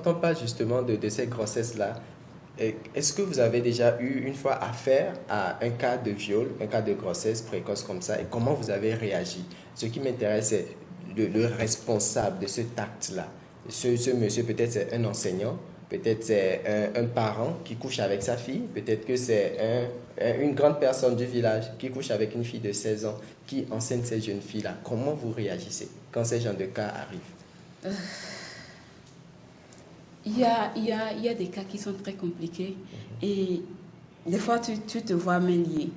quand on parle justement de ces grossesses-là, est-ce que vous avez déjà eu une fois affaire à un cas de viol, un cas de grossesse précoce comme ça, et comment vous avez réagi? Ce qui m'intéresse, c'est le responsable de cet acte-là. Ce monsieur, peut-être c'est un enseignant, peut-être c'est un parent qui couche avec sa fille, peut-être que c'est une grande personne du village qui couche avec une fille de 16 ans, qui enseigne ces jeunes filles-là. Comment vous réagissez quand ces genres de cas arrivent? Il y a des cas qui sont très compliqués et des fois tu te vois main liée.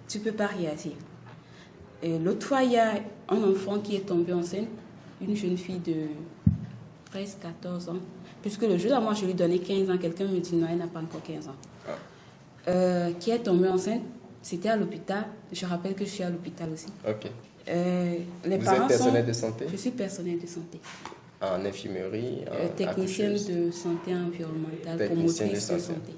Tu ne peux pas réagir. L'autre fois, il y a un enfant qui est tombé enceinte, une jeune fille de 13-14 ans. Puisque le jour là, moi, je lui donnais 15 ans. Quelqu'un me dit non, elle n'a pas encore 15 ans. Qui est tombée enceinte, c'était à l'hôpital. Je rappelle que je suis à l'hôpital aussi. Ok. Les Vous parents êtes personnel de santé? Je suis personnel de santé. En infirmerie, technicienne de santé environnementale, technicienne promotrice de santé.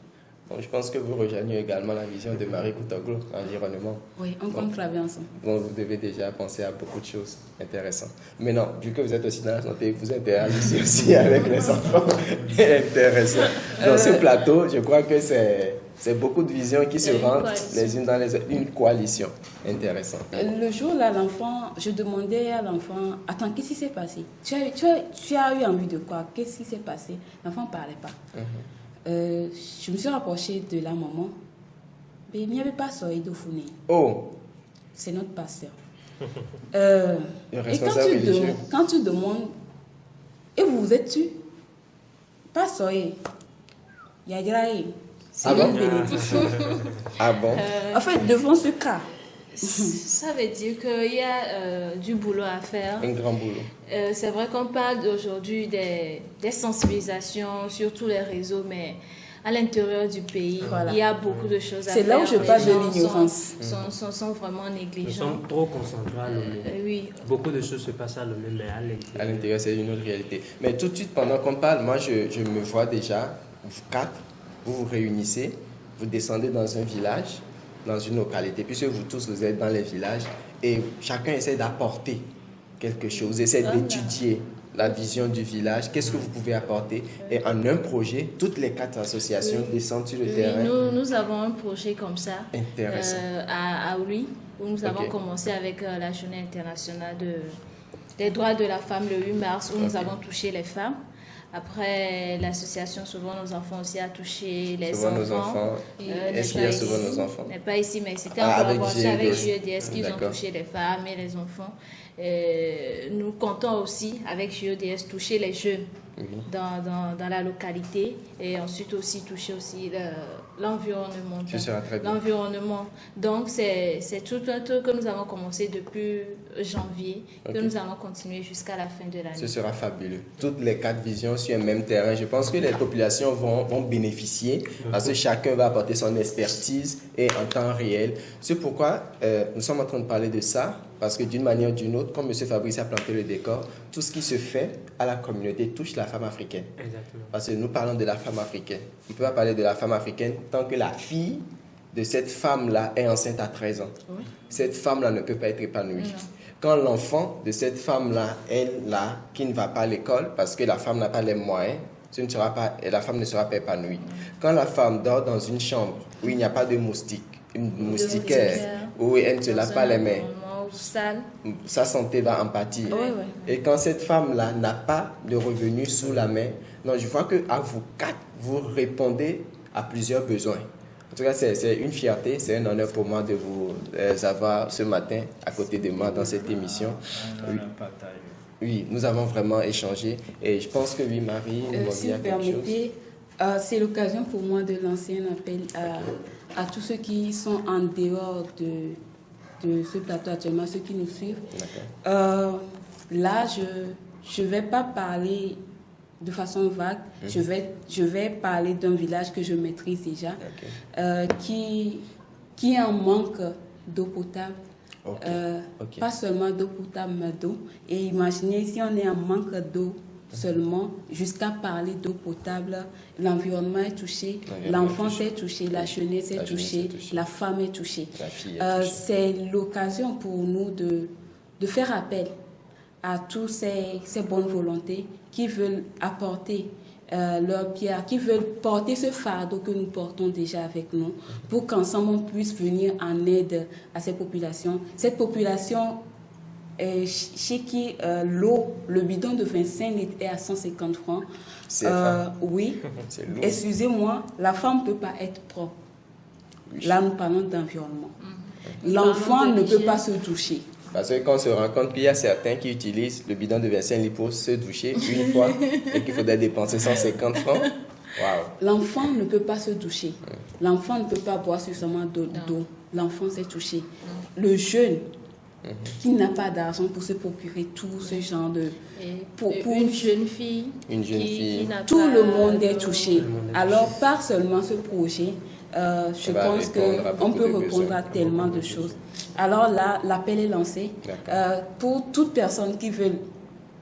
Bon, je pense que vous rejoignez également la vision de Marie Koutoglo, environnement. Oui, on compte travailler ensemble. Bon, vous devez déjà penser à beaucoup de choses intéressantes. Mais non, vu que vous êtes aussi dans la santé, vous interagissez aussi avec les enfants. Intéressant. Dans ce plateau, je crois que c'est beaucoup de visions qui se rentrent les unes dans les autres. Une coalition. Intéressant. Le jour-là, je demandais à l'enfant, attends, qu'est-ce qui s'est passé? Tu as eu envie de quoi? Qu'est-ce qui s'est passé? L'enfant ne parlait pas. Je me suis rapprochée de la maman. Mais il n'y avait pas Soïd Founé. Oh! C'est notre pasteur. Et quand tu demandes, et vous êtes-tu? Pas Soïd. Yadraï. C'est une bénédiction. Ah bon? En fait, devant ce cas, ça veut dire qu'il y a du boulot à faire. Un grand boulot. C'est vrai qu'on parle aujourd'hui des sensibilisations sur tous les réseaux, mais à l'intérieur du pays, il y a beaucoup de choses à faire. C'est là où je parle de l'ignorance. Sont vraiment négligents. Ils sont trop concentrés à Lomé. Oui. Beaucoup de choses se passent à Lomé, mais à l'intérieur. À l'intérieur, c'est une autre réalité. Mais tout de suite, pendant qu'on parle, moi, je me vois déjà, vous quatre, vous vous réunissez, vous descendez dans un village, dans une localité, puisque vous tous, vous êtes dans les villages, et chacun essaie d'apporter quelque chose, essaie d'étudier la vision du village, qu'est-ce que vous pouvez apporter. Et en un projet, toutes les quatre associations descendent sur le terrain. Nous avons un projet comme ça à Ouli, où nous avons commencé avec la journée internationale des droits de la femme le 8 mars, où nous avons touché les femmes. Après, l'association Sauvons nos enfants aussi a touché les enfants. Nos enfants. Est-ce qu'il y a Sauvons nos enfants? N'est pas ici, mais c'était en collaboration avec JEDS qu'ils ont touché les femmes et les enfants. Nous comptons aussi avec JEDS toucher les jeunes dans la localité et ensuite aussi toucher aussi l'environnement. L'environnement. Donc, c'est tout un truc que nous avons commencé depuis janvier, que nous allons continuer jusqu'à la fin de l'année. Ce sera fabuleux. Toutes les quatre visions sur un même terrain. Je pense que les populations vont bénéficier parce que chacun va apporter son expertise et en temps réel. C'est pourquoi nous sommes en train de parler de ça. Parce que d'une manière ou d'une autre, comme M. Fabrice a planté le décor, tout ce qui se fait à la communauté touche la femme africaine. Exactement. Parce que nous parlons de la femme africaine. On ne peut pas parler de la femme africaine tant que la fille de cette femme-là est enceinte à 13 ans. Oui. Cette femme-là ne peut pas être épanouie. Non. Quand l'enfant de cette femme-là est là, qui ne va pas à l'école, parce que la femme n'a pas les moyens, la femme ne sera pas épanouie. Quand la femme dort dans une chambre où il n'y a pas de moustique, une moustiquaire, où elle ne se lave pas les mains, sa santé va en pâtir. Et quand cette femme-là n'a pas de revenus sous la main, non, je vois qu'à vous quatre, vous répondez à plusieurs besoins. En tout cas, c'est une fierté, c'est un honneur pour moi de vous avoir ce matin à côté de moi dans cette émission. Oui, nous avons vraiment échangé. Et je pense que oui, Marie, si vous permettez, c'est l'occasion pour moi de lancer un appel à tous ceux qui sont en dehors de ce plateau actuellement, ceux qui nous suivent. Là, je ne vais pas parler de façon vague. Je vais parler d'un village que je maîtrise déjà, qui est en manque d'eau potable. Pas seulement d'eau potable, mais d'eau. Et imaginez si on est en manque d'eau seulement, jusqu'à parler d'eau potable, l'environnement est touché, l'enfant est touché, la jeunesse est touchée, la femme est touchée. C'est l'occasion pour nous de faire appel à tous ces bonnes volontés qui veulent apporter leur pierre, qui veulent porter ce fardeau que nous portons déjà avec nous, pour qu'ensemble on puisse venir en aide à ces populations. Cette population chez qui l'eau, le bidon de 25 litres est à 150 francs. Oui, excusez-moi, la femme ne peut pas être propre. Là, nous parlons d'environnement. L'enfant ne peut pas se doucher. Parce que quand on se rend compte qu'il y a certains qui utilisent le bidon de 25 litres pour se doucher une fois et qu'il faudrait dépenser 150 francs. Wow. L'enfant ne peut pas se doucher. L'enfant ne peut pas boire suffisamment d'eau. L'enfant s'est touché. Le jeune qui n'a pas d'argent pour se procurer tout ce genre de... Pour une jeune fille. Qui tout le monde est touché. Alors, par seulement ce projet, je pense qu'on peut répondre à tellement de choses. Alors là, l'appel est lancé. Pour toute personne qui veut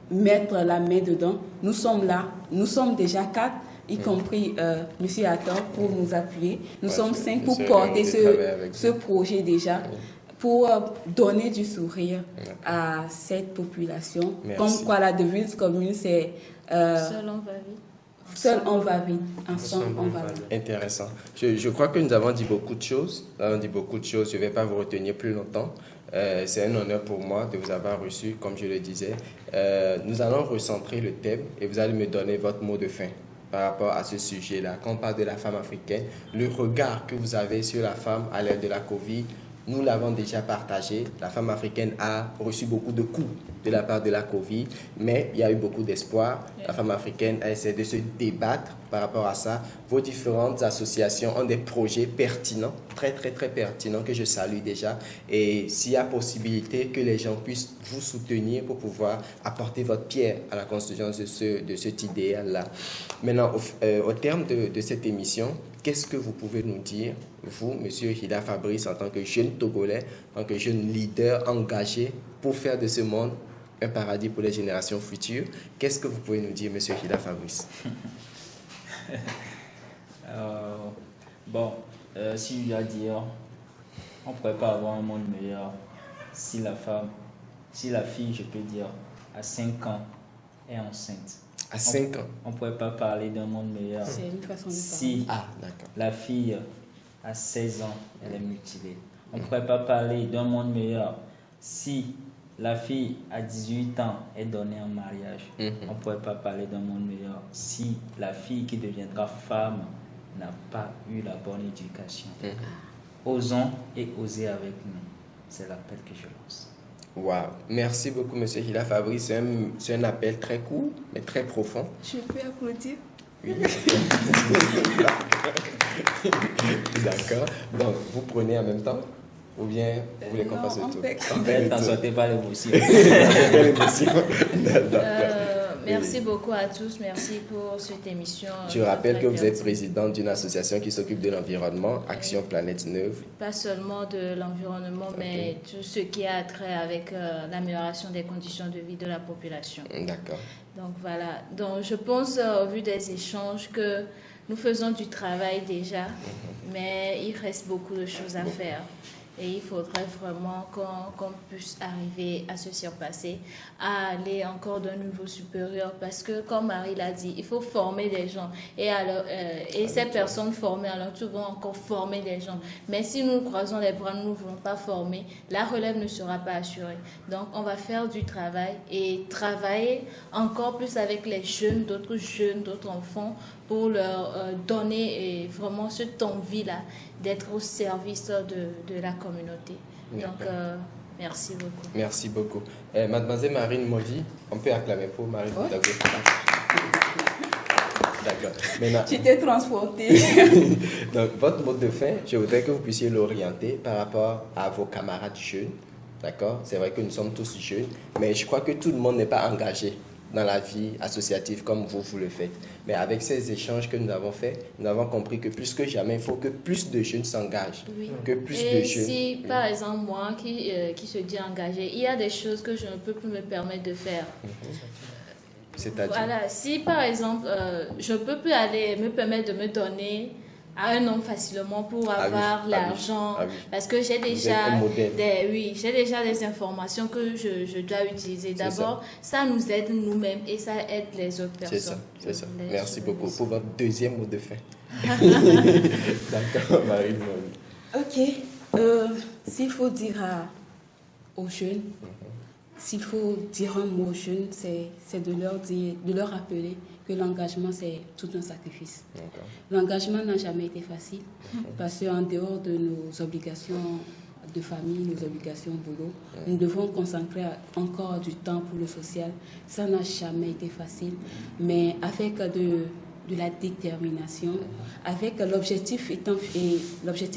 mettre la main dedans, nous sommes là. Nous sommes déjà 4, y compris M. Attor, pour nous appuyer. Nous sommes 5 pour porter ce projet déjà. Pour donner du sourire à cette population. Comme quoi la devise commune, c'est... Seul on va vite. Seul on va vite, ensemble on va vite. Intéressant. Je crois que nous avons dit beaucoup de choses. Je ne vais pas vous retenir plus longtemps. C'est un honneur pour moi de vous avoir reçu, comme je le disais. Nous allons recentrer le thème et vous allez me donner votre mot de fin par rapport à ce sujet-là. Quand on parle de la femme africaine, le regard que vous avez sur la femme à l'ère de la Covid, nous l'avons déjà partagé. La femme africaine a reçu beaucoup de coups de la part de la Covid, mais il y a eu beaucoup d'espoir. La femme africaine a essayé de se débattre par rapport à ça. Vos différentes associations ont des projets pertinents, très pertinents, que je salue déjà. Et s'il y a possibilité que les gens puissent vous soutenir pour pouvoir apporter votre pierre à la construction de cet idéal-là. Maintenant, au terme de cette émission, qu'est-ce que vous pouvez nous dire, vous, M. Hila Fabrice, en tant que jeune Togolais, en tant que jeune leader engagé pour faire de ce monde un paradis pour les générations futures? Qu'est-ce que vous pouvez nous dire, M. Hila Fabrice? Si je dois dire, on ne pourrait pas avoir un monde meilleur si la fille, je peux dire, à 5 ans est enceinte. À 5 ans. On ne pourrait pas parler d'un monde meilleur. C'est une façon de parler. Si la fille à 16 ans, elle est mutilée. On ne pourrait pas parler d'un monde meilleur si la fille à 18 ans est donnée en mariage. On ne pourrait pas parler d'un monde meilleur si la fille qui deviendra femme n'a pas eu la bonne éducation. Osons et osez avec nous. C'est l'appel que je lance. Wow. Merci beaucoup, M. Hila Fabrice. C'est un appel très court, mais très profond. Je peux applaudir? Oui. D'accord. Donc, vous prenez en même temps? Ou bien vous voulez qu'on fasse le tour? T'en sortez pas l'émotion. Merci beaucoup à tous. Merci pour cette émission. Je rappelle que vous êtes présidente d'une association qui s'occupe de l'environnement, Action Planète Neuve. Pas seulement de l'environnement, mais tout ce qui a trait avec l'amélioration des conditions de vie de la population. D'accord. Donc voilà. Donc je pense, au vu des échanges, que nous faisons du travail déjà, mais il reste beaucoup de choses à faire. Et il faudrait vraiment qu'on puisse arriver à se surpasser, à aller encore d'un niveau supérieur. Parce que, comme Marie l'a dit, il faut former des gens. Et ces personnes formées, alors tout vont encore former des gens. Mais si nous croisons les bras, nous ne voulons pas former, la relève ne sera pas assurée. Donc, on va faire du travail et travailler encore plus avec les jeunes, d'autres enfants, pour leur donner vraiment cette envie-là d'être au service de la communauté. Donc, merci beaucoup. Merci beaucoup. Mademoiselle Marine Modi, on peut acclamer pour Marine Modi. D'accord. Maintenant, tu t'es transportée. Donc, votre mot de fin, je voudrais que vous puissiez l'orienter par rapport à vos camarades jeunes. D'accord? C'est vrai que nous sommes tous jeunes, mais je crois que tout le monde n'est pas engagé dans la vie associative comme vous le faites. Mais avec ces échanges que nous avons faits, nous avons compris que plus que jamais, il faut que plus de jeunes s'engagent. Oui. Que plus et de jeunes... si, par exemple, moi qui se dis engagé, il y a des choses que je ne peux plus me permettre de faire. C'est-à-dire? Voilà, si par exemple, je ne peux plus aller me permettre de me donner à un homme facilement pour avoir l'argent. Parce que j'ai déjà des informations que je dois utiliser. D'abord, ça nous aide nous-mêmes et ça aide les autres personnes. C'est ça. Merci beaucoup pour votre deuxième mot de fin. D'accord, Marie. Ok. S'il faut dire aux jeunes, s'il faut dire un mot aux jeunes, c'est de leur rappeler que l'engagement, c'est tout un sacrifice. L'engagement n'a jamais été facile parce qu'en dehors de nos obligations de famille, nos obligations au boulot, nous devons consacrer encore du temps pour le social. Ça n'a jamais été facile, mais avec de la détermination, avec l'objectif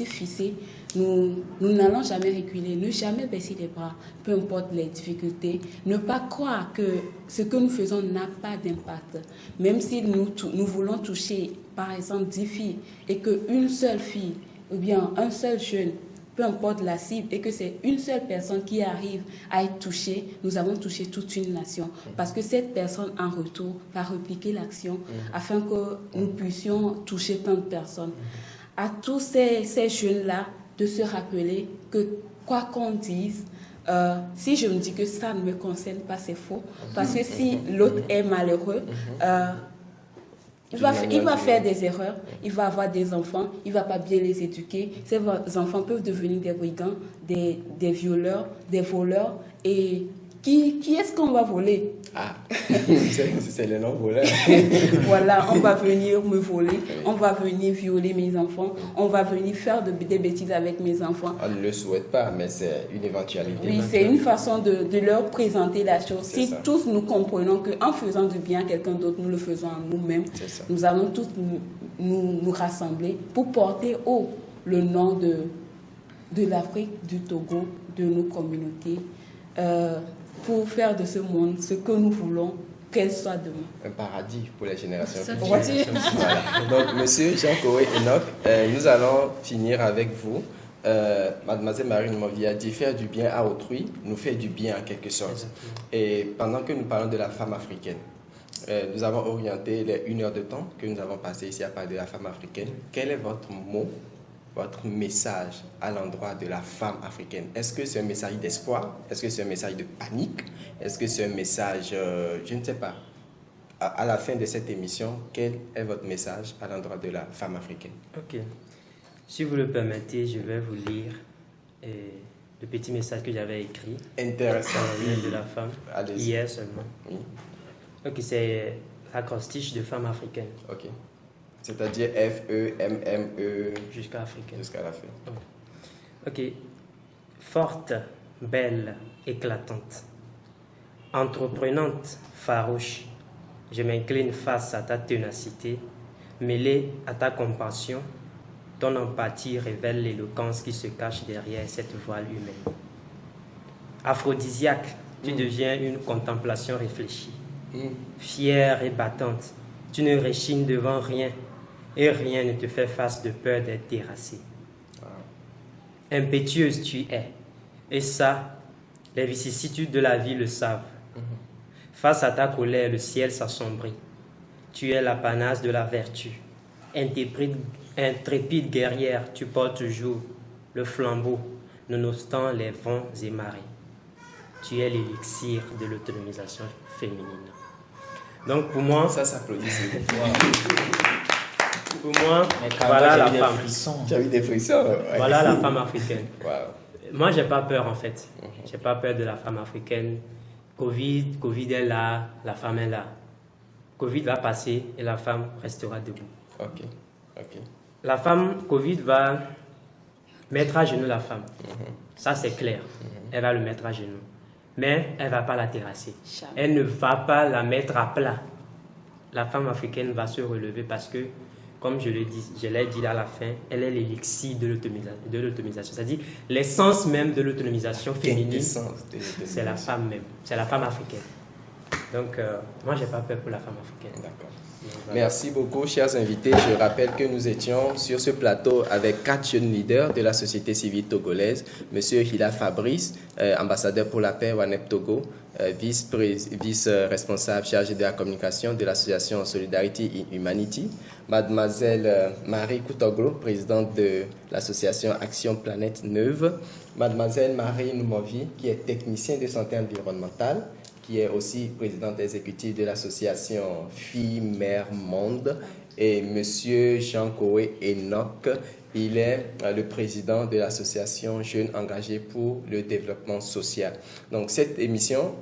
fixé, nous n'allons jamais reculer, ne jamais baisser les bras, peu importe les difficultés, ne pas croire que ce que nous faisons n'a pas d'impact. Même si nous voulons toucher, par exemple, 10 filles et qu'une seule fille ou bien un seul jeune, peu importe la cible, et que c'est une seule personne qui arrive à être touchée, nous avons touché toute une nation. Parce que cette personne, en retour, va répliquer l'action afin que nous puissions toucher tant de personnes. À tous ces jeunes-là, de se rappeler que, quoi qu'on dise, si je me dis que ça ne me concerne pas, c'est faux. Parce que si l'autre est malheureux, il va faire des erreurs, il va avoir des enfants, il ne va pas bien les éduquer. Ces enfants peuvent devenir des brigands, des violeurs, des voleurs. Et qui est-ce qu'on va voler? C'est le nom voleur. Voilà, on va venir me voler, on va venir violer mes enfants, on va venir faire des bêtises avec mes enfants. On ne le souhaite pas, mais c'est une éventualité. Oui, c'est une façon de leur présenter la chose. Si tous nous comprenons qu'en faisant du bien à quelqu'un d'autre, nous le faisons à nous-mêmes, nous allons tous nous rassembler pour porter haut le nom de l'Afrique, du Togo, de nos communautés, pour faire de ce monde ce que nous voulons qu'elle soit demain. Un paradis pour les générations futures. Voilà. Donc, monsieur Jean-Coré Enoch, nous allons finir avec vous. Mademoiselle Marie Noumovie a dit faire du bien à autrui nous fait du bien en quelque sorte. Exactement. Et pendant que nous parlons de la femme africaine, nous avons orienté les 1 heure de temps que nous avons passé ici à parler de la femme africaine. Quel est votre mot, votre message à l'endroit de la femme africaine? Est-ce que c'est un message d'espoir? Est-ce que c'est un message de panique? Est-ce que c'est un message, je ne sais pas. À la fin de cette émission, quel est votre message à l'endroit de la femme africaine? Ok. Si vous le permettez, je vais vous lire le petit message que j'avais écrit. Intéressant. De la femme. Allez-y. Hier seulement. Oui. Ok, c'est l'acrostiche de femme africaine. Ok. C'est-à-dire F-E-M-M-E. Jusqu'à africaine. Jusqu'à la fin. Ok. Forte, belle, éclatante. Entreprenante, farouche. Je m'incline face à ta ténacité. Mêlée à ta compassion, ton empathie révèle l'éloquence qui se cache derrière cette voile humaine. Aphrodisiaque, tu deviens une contemplation réfléchie. Fière et battante, tu ne rechignes devant rien et rien ne te fait face de peur d'être terrassé. Impétueuse tu es, et ça, les vicissitudes de la vie le savent. Face à ta colère, le ciel s'assombrit. Tu es l'apanage de la vertu. Intrépide guerrière, tu portes toujours le flambeau, nonobstant les vents et marées. Tu es l'élixir de l'autonomisation féminine. Donc pour moi... Ça s'applaudit. Pour moi, voilà la femme. Tu as eu des frissons. Ouais. Voilà la femme africaine. Wow. Moi, j'ai pas peur en fait. J'ai pas peur de la femme africaine. Covid est là, la femme est là. Covid va passer et la femme restera debout. Ok. La femme, Covid va mettre à genoux la femme. Ça, c'est clair. Elle va le mettre à genoux. Mais elle ne va pas la terrasser. Elle ne va pas la mettre à plat. La femme africaine va se relever parce que, comme je l'ai dit à la fin, elle est l'élixir de l'autonomisation. C'est-à-dire l'essence même de l'autonomisation féminine, c'est la femme même. C'est la femme africaine. Donc, moi, je n'ai pas peur pour la femme africaine. D'accord. Merci beaucoup, chers invités. Je rappelle que nous étions sur ce plateau avec 4 jeunes leaders de la société civile togolaise. Monsieur Hila Fabrice, ambassadeur pour la paix au ANEP Togo. vice-responsable chargée de la communication de l'association Solidarity in Humanity. Mademoiselle Marie Koutoglo, présidente de l'association Action Planète Neuve. Mademoiselle Marie Noumovi, qui est technicienne de santé environnementale, qui est aussi présidente exécutive de l'association Filles, Mères, Monde. Et Monsieur Jean-Koé Enoch, il est le président de l'association Jeunes engagés pour le développement social. Donc cette émission,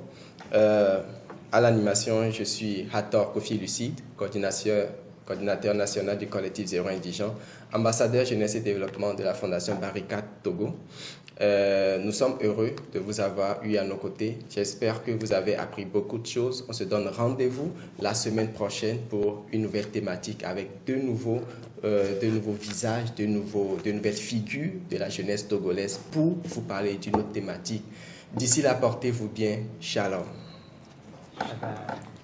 à l'animation, je suis Hathor Kofi Lucide, coordinateur national du collectif Zéro Indigent, ambassadeur jeunesse et développement de la Fondation Barricade Togo. Nous sommes heureux de vous avoir eu à nos côtés. J'espère que vous avez appris beaucoup de choses. On se donne rendez-vous la semaine prochaine pour une nouvelle thématique avec de nouveaux visages, de nouvelles figures de la jeunesse togolaise pour vous parler d'une autre thématique. D'ici là, portez-vous bien. Shalom. Bye bye.